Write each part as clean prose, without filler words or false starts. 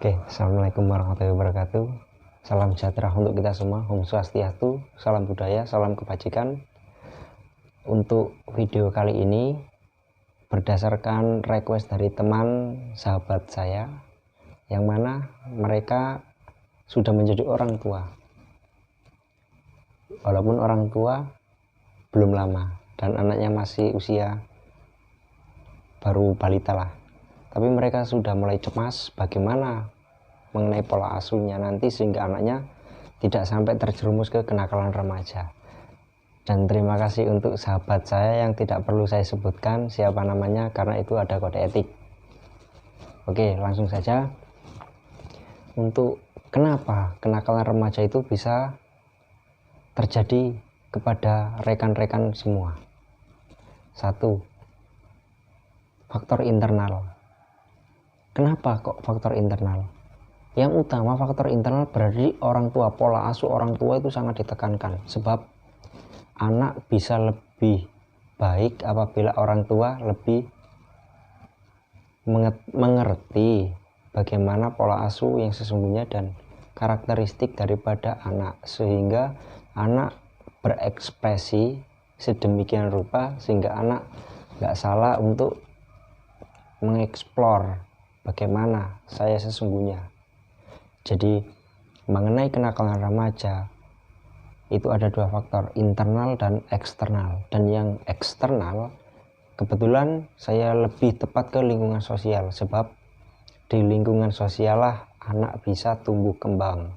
Oke, assalamualaikum warahmatullahi wabarakatuh. Salam sejahtera untuk kita semua. Om Swastiastu, salam budaya, salam kebajikan. Untuk video kali ini berdasarkan request dari teman sahabat saya, yang mana mereka sudah menjadi orang tua. Walaupun orang tua belum lama dan anaknya masih usia baru balita lah, tapi mereka sudah mulai cemas bagaimana mengenai pola asuhnya nanti sehingga anaknya tidak sampai terjerumus ke kenakalan remaja. Dan terima kasih untuk sahabat saya yang tidak perlu saya sebutkan siapa namanya karena itu ada kode etik. Oke, langsung saja. Untuk kenapa kenakalan remaja itu bisa terjadi kepada rekan-rekan semua. 1. Faktor internal. Kenapa kok faktor internal? Yang utama faktor internal berarti orang tua, pola asuh orang tua itu sangat ditekankan. Sebab anak bisa lebih baik apabila orang tua lebih mengerti bagaimana pola asuh yang sesungguhnya dan karakteristik daripada anak, sehingga anak berekspresi sedemikian rupa sehingga anak nggak salah untuk mengeksplor bagaimana saya sesungguhnya. Jadi mengenai kenakalan remaja itu ada dua faktor, internal dan eksternal. Dan yang eksternal kebetulan saya lebih tepat ke lingkungan sosial, sebab di lingkungan sosial lah anak bisa tumbuh kembang.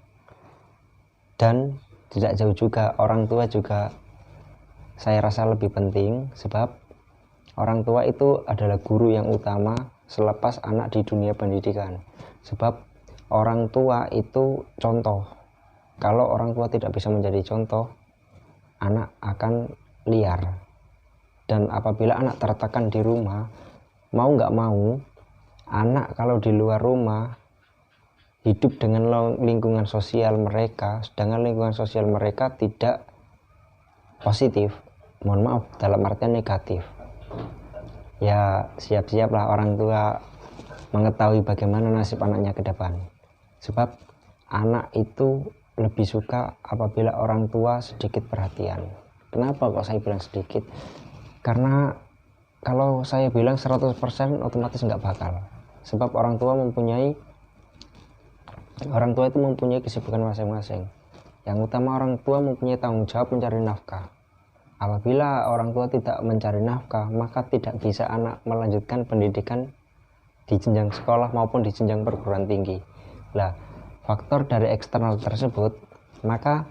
Dan tidak jauh juga orang tua juga saya rasa lebih penting, sebab orang tua itu adalah guru yang utama selepas anak di dunia pendidikan. Sebab orang tua itu contoh. Kalau orang tua tidak bisa menjadi contoh, anak akan liar. Dan apabila anak tertekan di rumah, mau nggak mau, anak kalau di luar rumah hidup dengan lingkungan sosial mereka, sedangkan lingkungan sosial mereka tidak positif, mohon maaf, dalam artian negatif. Ya siap-siaplah orang tua mengetahui bagaimana nasib anaknya ke depan. Sebab anak itu lebih suka apabila orang tua sedikit perhatian. Kenapa kok saya bilang sedikit? Karena kalau saya bilang 100% otomatis nggak bakal. Sebab orang tua itu mempunyai kesibukan masing-masing. Yang utama orang tua mempunyai tanggung jawab mencari nafkah. Apabila orang tua tidak mencari nafkah, maka tidak bisa anak melanjutkan pendidikan di jenjang sekolah maupun di jenjang perguruan tinggi. Lah, faktor dari eksternal tersebut, maka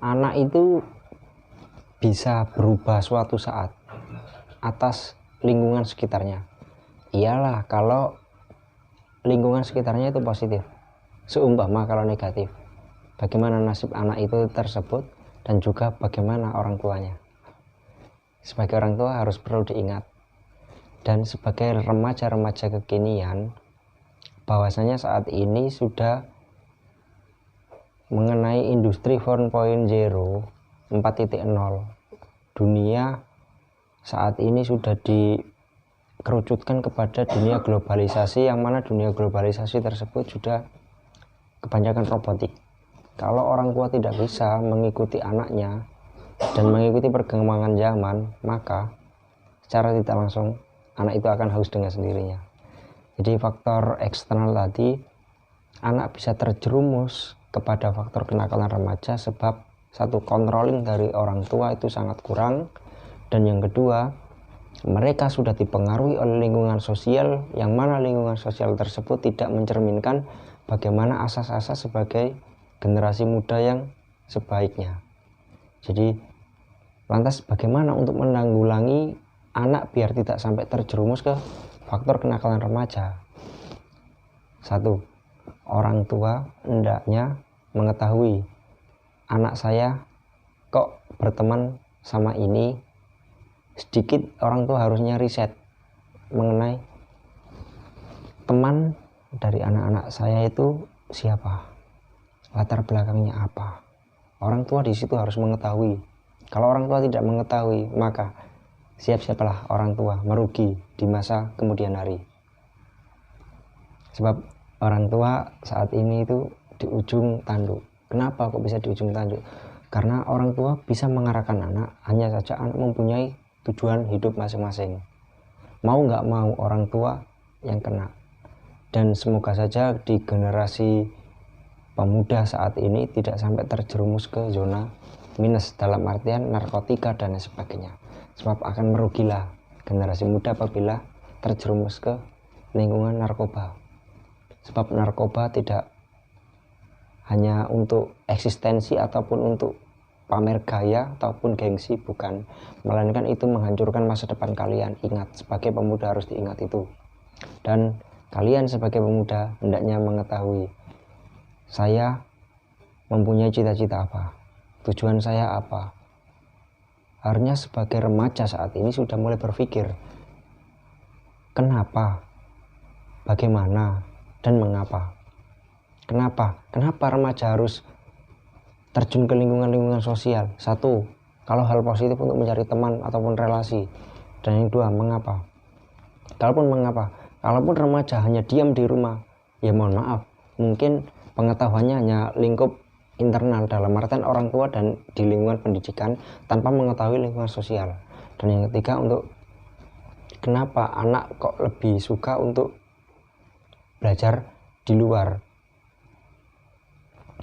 anak itu bisa berubah suatu saat atas lingkungan sekitarnya. Iyalah kalau lingkungan sekitarnya itu positif. Seumpama kalau negatif, bagaimana nasib anak itu tersebut dan juga bagaimana orang tuanya. Sebagai orang tua harus perlu diingat. Dan sebagai remaja-remaja kekinian, bahwasanya saat ini sudah mengenai industri 4.0, 4.0, dunia saat ini sudah dikerucutkan kepada dunia globalisasi, yang mana dunia globalisasi tersebut sudah kebanyakan robotik. Kalau orang tua tidak bisa mengikuti anaknya dan mengikuti perkembangan zaman, maka secara tidak langsung anak itu akan haus dengan sendirinya. Jadi faktor eksternal tadi, anak bisa terjerumus kepada faktor kenakalan remaja sebab satu, controlling dari orang tua itu sangat kurang, dan yang kedua, mereka sudah dipengaruhi oleh lingkungan sosial, yang mana lingkungan sosial tersebut tidak mencerminkan bagaimana asas-asas sebagai generasi muda yang sebaiknya. Jadi lantas bagaimana untuk menanggulangi anak biar tidak sampai terjerumus ke faktor kenakalan remaja? 1. Orang tua hendaknya mengetahui anak saya kok berteman sama ini. Sedikit orang tua harusnya riset mengenai teman dari anak-anak saya itu siapa, latar belakangnya apa. Orang tua di situ harus mengetahui. Kalau orang tua tidak mengetahui, maka siap-siaplah orang tua merugi di masa kemudian hari. Sebab orang tua saat ini itu di ujung tanduk. Kenapa kok bisa di ujung tanduk? Karena orang tua bisa mengarahkan anak, hanya saja anak mempunyai tujuan hidup masing-masing. Mau nggak mau orang tua yang kena. Dan semoga saja di generasi pemuda saat ini tidak sampai terjerumus ke zona minus, dalam artian narkotika dan lain sebagainya. Sebab akan merugilah generasi muda apabila terjerumus ke lingkungan narkoba. Sebab narkoba tidak hanya untuk eksistensi ataupun untuk pamer gaya ataupun gengsi, bukan, melainkan itu menghancurkan masa depan kalian. Ingat, sebagai pemuda harus diingat itu. Dan kalian sebagai pemuda hendaknya mengetahui, saya mempunyai cita-cita apa, tujuan saya apa. Harusnya sebagai remaja saat ini sudah mulai berpikir kenapa, bagaimana, dan mengapa. Kenapa remaja harus terjun ke lingkungan-lingkungan sosial? Satu, kalau hal positif untuk mencari teman ataupun relasi. Dan yang kedua, mengapa? Kalaupun remaja hanya diam di rumah, ya mohon maaf, mungkin pengetahuannya hanya lingkup internal, dalam artian orang tua dan di lingkungan pendidikan, tanpa mengetahui lingkungan sosial. Dan yang ketiga, untuk kenapa anak kok lebih suka untuk belajar di luar.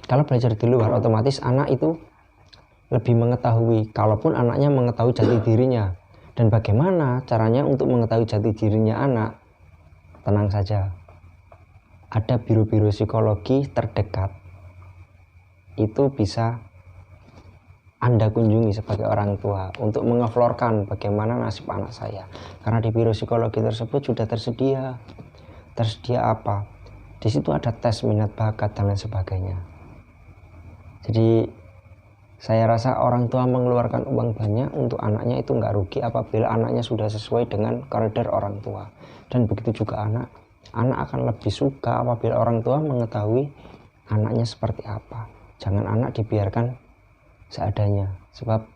Kalau belajar di luar, otomatis anak itu lebih mengetahui, kalaupun anaknya mengetahui jati dirinya. Dan bagaimana caranya untuk mengetahui jati dirinya anak? Tenang saja, ada biro-biro psikologi terdekat. Itu bisa Anda kunjungi sebagai orang tua untuk mengeflorkan bagaimana nasib anak saya. Karena di biro psikologi tersebut sudah tersedia. Tersedia apa? Di situ ada tes minat bakat dan lain sebagainya. Jadi saya rasa orang tua mengeluarkan uang banyak untuk anaknya itu nggak rugi apabila anaknya sudah sesuai dengan koridor orang tua. Dan begitu juga anak akan lebih suka apabila orang tua mengetahui anaknya seperti apa. Jangan anak dibiarkan seadanya, sebab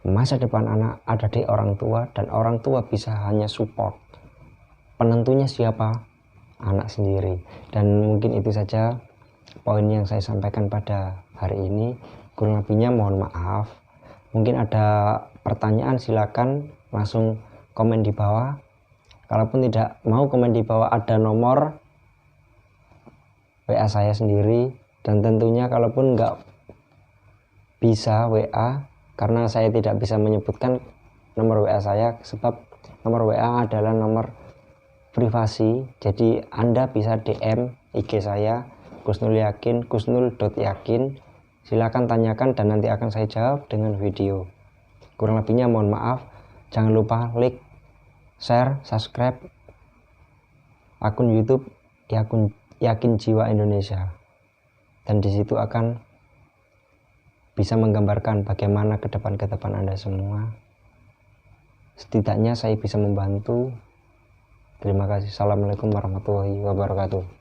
masa depan anak ada di orang tua, dan orang tua bisa hanya support. Penentunya siapa? Anak sendiri. Dan mungkin itu saja poin yang saya sampaikan pada hari ini. Kurang lebihnya mohon maaf. Mungkin ada pertanyaan, silakan langsung komen di bawah. Kalaupun tidak mau komen di bawah, ada nomor WA saya sendiri. Dan tentunya kalaupun nggak bisa WA, karena saya tidak bisa menyebutkan nomor WA saya, sebab nomor WA adalah nomor privasi. Jadi Anda bisa DM IG saya, kusnul.yakin. Silakan tanyakan dan nanti akan saya jawab dengan video. Kurang lebihnya mohon maaf. Jangan lupa like, share, subscribe akun YouTube Yakin Jiwa Indonesia. Dan di situ akan bisa menggambarkan bagaimana ke depan Anda semua. Setidaknya saya bisa membantu. Terima kasih. Assalamualaikum warahmatullahi wabarakatuh.